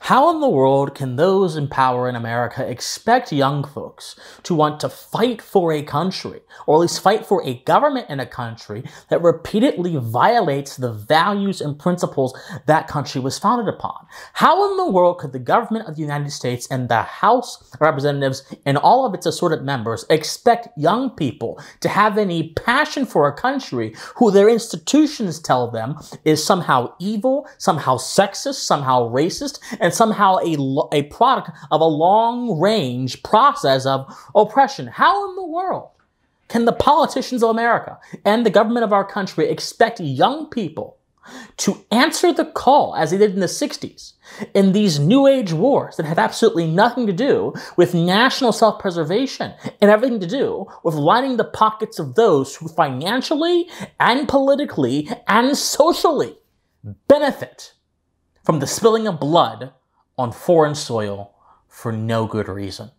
How in the world can those in power in America expect young folks to want to fight for a country, or at least fight for a government in a country that repeatedly violates the values and principles that country was founded upon? How in the world could the government of the United States and the House of Representatives and all of its assorted members expect young people to have any passion for a country who their institutions tell them is somehow evil, somehow sexist, somehow racist, and somehow a product of a long-range process of oppression? How in the world can the politicians of America and the government of our country expect young people to answer the call, as they did in the 60s, in these New Age wars that have absolutely nothing to do with national self-preservation and everything to do with lining the pockets of those who financially and politically and socially benefit from the spilling of blood on foreign soil for no good reason?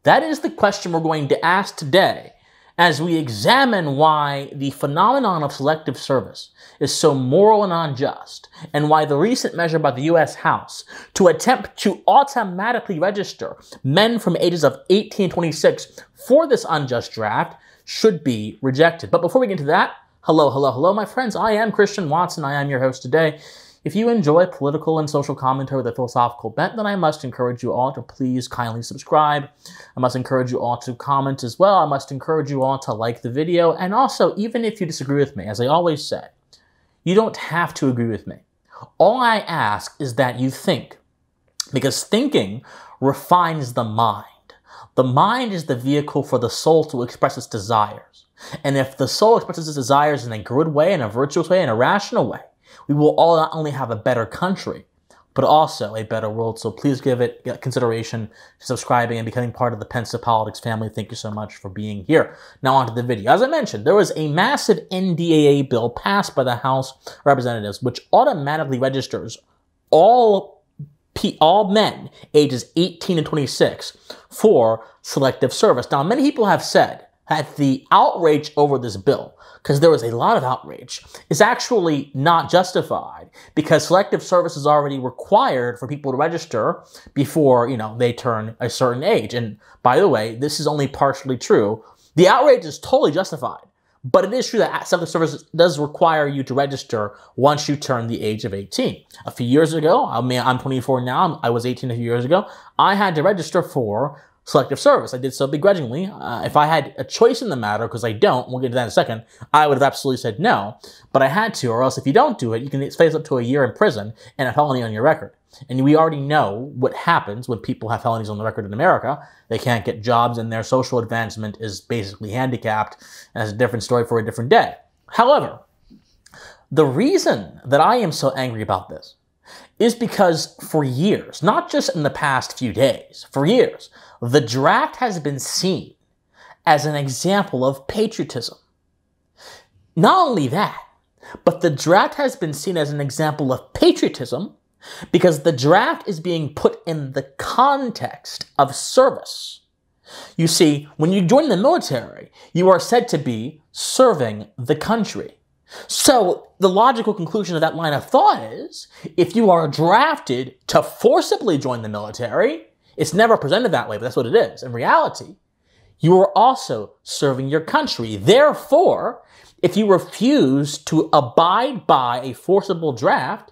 That is the question we're going to ask today as we examine why the phenomenon of selective service is so moral and unjust, and why the recent measure by the U.S. House to attempt to automatically register men from ages of 18 to 26 for this unjust draft should be rejected. But before we get into that, hello, my friends. I am Christian Watson. I am your host today. If you enjoy political and social commentary with a philosophical bent, then I must encourage you all to please kindly subscribe. I must encourage you all to comment as well. I must encourage you all to like the video. And also, even if you disagree with me, as I always say, you don't have to agree with me. All I ask is that you think, because thinking refines the mind. The mind is the vehicle for the soul to express its desires. And if the soul expresses its desires in a good way, in a virtuous way, in a rational way, we will all not only have a better country, but also a better world. So please give it consideration to subscribing and becoming part of the Pensive Politics family. Thank you so much for being here. Now on to the video. As I mentioned, there was a massive NDAA bill passed by the House of Representatives, which automatically registers all men ages 18 and 26 for selective service. Now, many people have said that the outrage over this bill, because there was a lot of outrage, is actually not justified, because selective service is already required for people to register before, they turn a certain age. And by the way, this is only partially true. The outrage is totally justified, but it is true that selective service does require you to register once you turn the age of 18. A few years ago, I'm 24 now, I was 18 a few years ago, I had to register for selective service. I did so begrudgingly. If I had a choice in the matter, because I don't, we'll get to that in a second, I would have absolutely said no, but I had to, or else if you don't do it, you can face up to a year in prison and a felony on your record. And we already know what happens when people have felonies on the record in America. They can't get jobs and their social advancement is basically handicapped, and that's a different story for a different day. However, the reason that I am so angry about this is because for years, not just in the past few days, for years, the draft has been seen as an example of patriotism. Not only that, but the draft has been seen as an example of patriotism because the draft is being put in the context of service. You see, when you join the military, you are said to be serving the country. So the logical conclusion of that line of thought is, if you are drafted to forcibly join the military, it's never presented that way, but that's what it is. In reality, you are also serving your country. Therefore, if you refuse to abide by a forcible draft,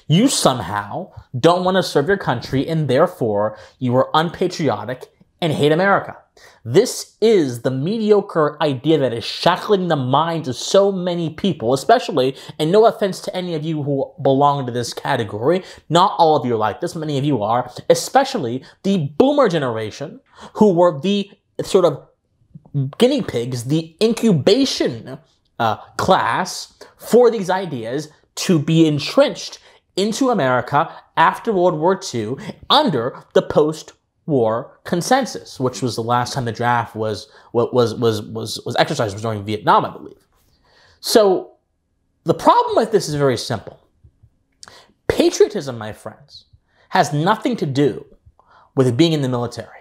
you somehow don't want to serve your country, and therefore you are unpatriotic and hate America. This is the mediocre idea that is shackling the minds of so many people, especially, and no offense to any of you who belong to this category, not all of you are like this, many of you are, especially the boomer generation, who were the sort of guinea pigs, the incubation class for these ideas to be entrenched into America after World War II under the post-war consensus, which was the last time the draft was exercised, was during Vietnam, I believe. So the problem with this is very simple. Patriotism, my friends, has nothing to do with being in the military.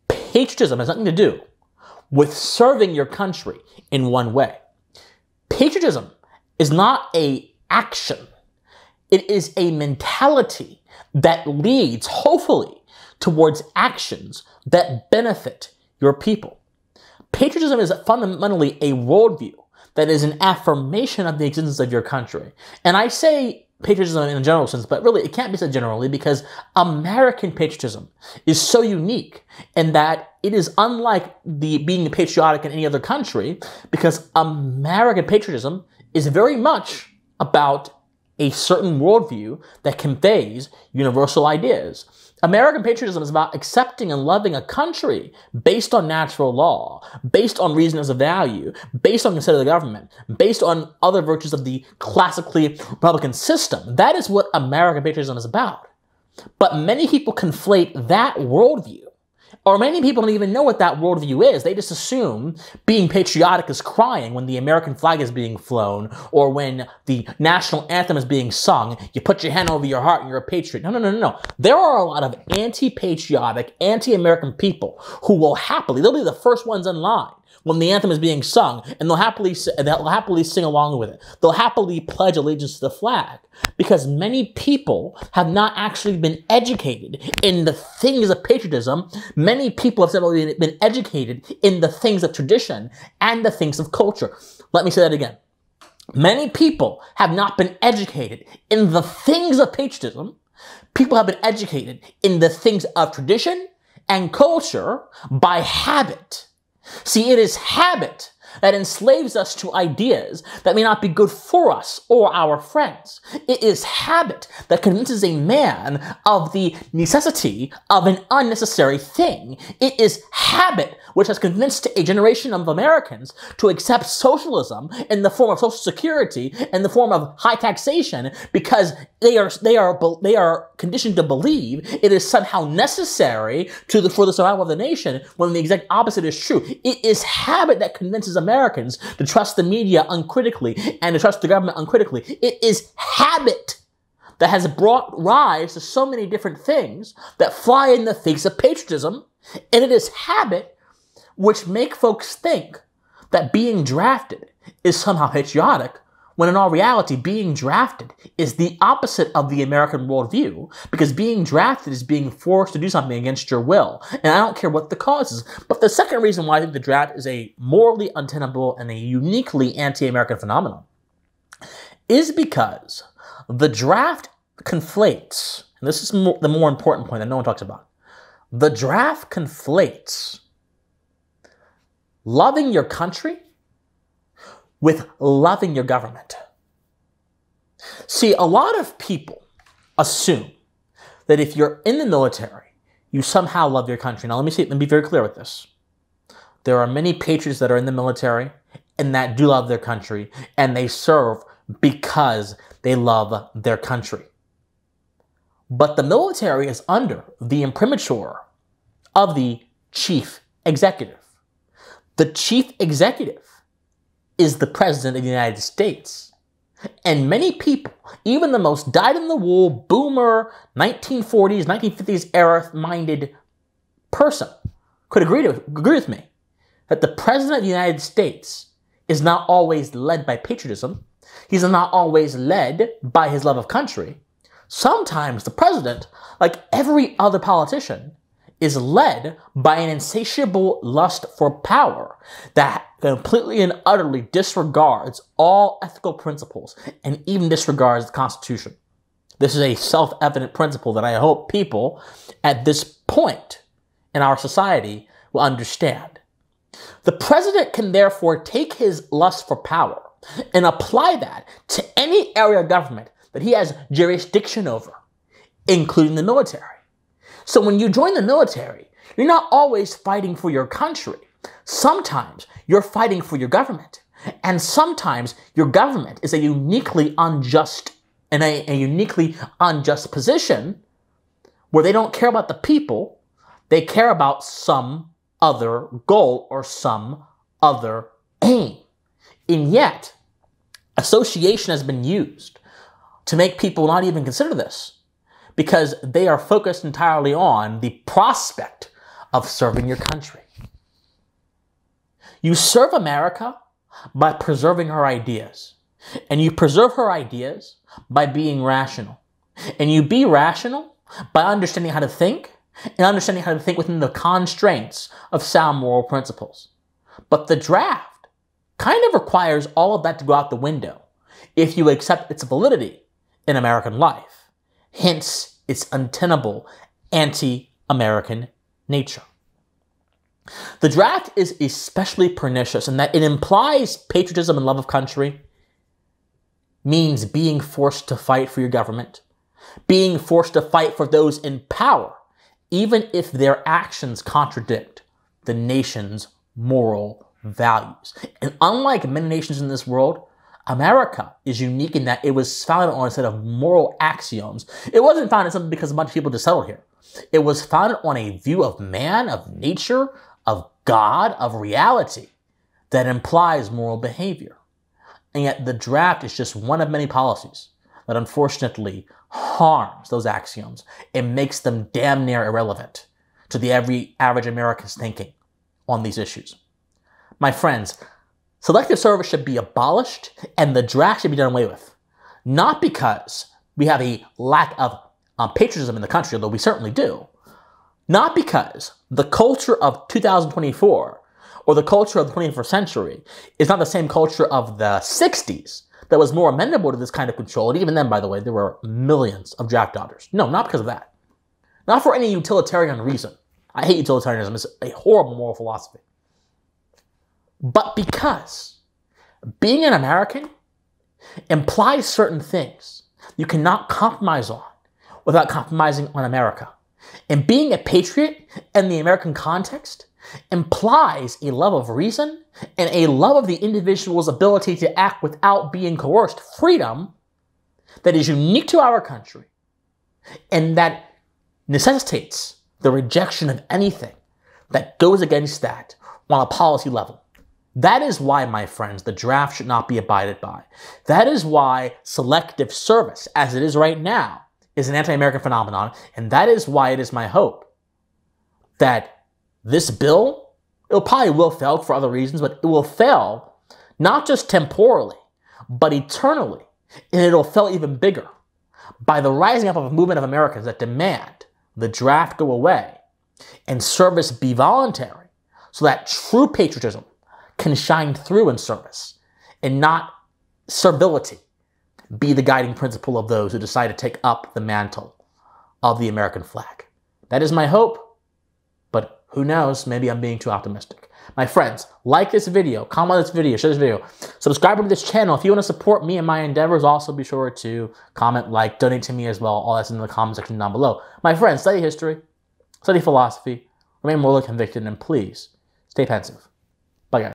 Patriotism has nothing to do with serving your country in one way. Patriotism is not an action. It is a mentality that leads, hopefully, towards actions that benefit your people. Patriotism is fundamentally a worldview that is an affirmation of the existence of your country. And I say patriotism in a general sense, but really it can't be said generally because American patriotism is so unique in that it is unlike being patriotic in any other country, because American patriotism is very much about a certain worldview that conveys universal ideas. American patriotism is about accepting and loving a country based on natural law, based on reasons of value, based on consent of the government, based on other virtues of the classically Republican system. That is what American patriotism is about. But many people conflate that worldview, or many people don't even know what that worldview is. They just assume being patriotic is crying when the American flag is being flown or when the national anthem is being sung. You put your hand over your heart and you're a patriot. No. There are a lot of anti-patriotic, anti-American people who will they'll be the first ones in line when the anthem is being sung, and they'll happily sing along with it. They'll happily pledge allegiance to the flag, because many people have not actually been educated in the things of patriotism. Many people have simply been educated in the things of tradition and the things of culture. Let me say that again. Many people have not been educated in the things of patriotism. People have been educated in the things of tradition and culture by habit. See, it is habit that enslaves us to ideas that may not be good for us or our friends. It is habit that convinces a man of the necessity of an unnecessary thing. It is habit which has convinced a generation of Americans to accept socialism in the form of Social Security, in the form of high taxation, because they are conditioned to believe it is somehow necessary for the survival of the nation, when the exact opposite is true. It is habit that convinces Americans to trust the media uncritically and to trust the government uncritically. It is habit that has brought rise to so many different things that fly in the face of patriotism, and it is habit which make folks think that being drafted is somehow patriotic, when in all reality, being drafted is the opposite of the American worldview, because being drafted is being forced to do something against your will, and I don't care what the cause is. But the second reason why I think the draft is a morally untenable and a uniquely anti-American phenomenon is because the draft conflates, and this is the more important point that no one talks about, the draft conflates loving your country with loving your government. See, a lot of people assume that if you're in the military, you somehow love your country. Now, let me be very clear with this. There are many patriots that are in the military and that do love their country, and they serve because they love their country. But the military is under the imprimatur of the chief executive. The chief executive is the President of the United States. And many people, even the most dyed-in-the-wool, boomer, 1940s, 1950s era-minded person, could agree with me that the President of the United States is not always led by patriotism. He's not always led by his love of country. Sometimes the president, like every other politician, is led by an insatiable lust for power that completely and utterly disregards all ethical principles and even disregards the Constitution. This is a self-evident principle that I hope people at this point in our society will understand. The president can therefore take his lust for power and apply that to any area of government that he has jurisdiction over, including the military. So when you join the military, you're not always fighting for your country. Sometimes you're fighting for your government. And sometimes your government is a uniquely unjust position where they don't care about the people, they care about some other goal or some other aim. And yet, association has been used to make people not even consider this, because they are focused entirely on the prospect of serving your country. You serve America by preserving her ideas, and you preserve her ideas by being rational. And you be rational by understanding how to think and understanding how to think within the constraints of sound moral principles. But the draft kind of requires all of that to go out the window if you accept its validity in American life, hence its untenable anti-American nature. The draft is especially pernicious in that it implies patriotism and love of country means being forced to fight for your government, being forced to fight for those in power, even if their actions contradict the nation's moral values. And unlike many nations in this world, America is unique in that it was founded on a set of moral axioms. It wasn't founded simply because a bunch of people just settled here. It was founded on a view of man, of nature, of God, of reality that implies moral behavior. And yet the draft is just one of many policies that unfortunately harms those axioms and makes them damn near irrelevant to the average American's thinking on these issues. My friends, selective service should be abolished and the draft should be done away with. Not because we have a lack of patriotism in the country, although we certainly do. Not because the culture of 2024 or the culture of the 21st century is not the same culture of the 60s that was more amenable to this kind of control. And even then, by the way, there were millions of draft daughters. No, not because of that. Not for any utilitarian reason. I hate utilitarianism. It's a horrible moral philosophy. But because being an American implies certain things you cannot compromise on without compromising on America. And being a patriot in the American context implies a love of reason and a love of the individual's ability to act without being coerced, freedom that is unique to our country and that necessitates the rejection of anything that goes against that on a policy level. That is why, my friends, the draft should not be abided by. That is why selective service, as it is right now, is an anti-American phenomenon, and that is why it is my hope that this bill, it probably will fail for other reasons, but it will fail not just temporally, but eternally, and it'll fail even bigger by the rising up of a movement of Americans that demand the draft go away and service be voluntary so that true patriotism can shine through in service and not servility be the guiding principle of those who decide to take up the mantle of the American flag. That is my hope, but who knows, maybe I'm being too optimistic. My friends, like this video, comment on this video, share this video, subscribe to this channel. If you want to support me and my endeavors, also be sure to comment, like, donate to me as well. All that's in the comment section down below. My friends, study history, study philosophy, remain morally convicted, and please stay pensive.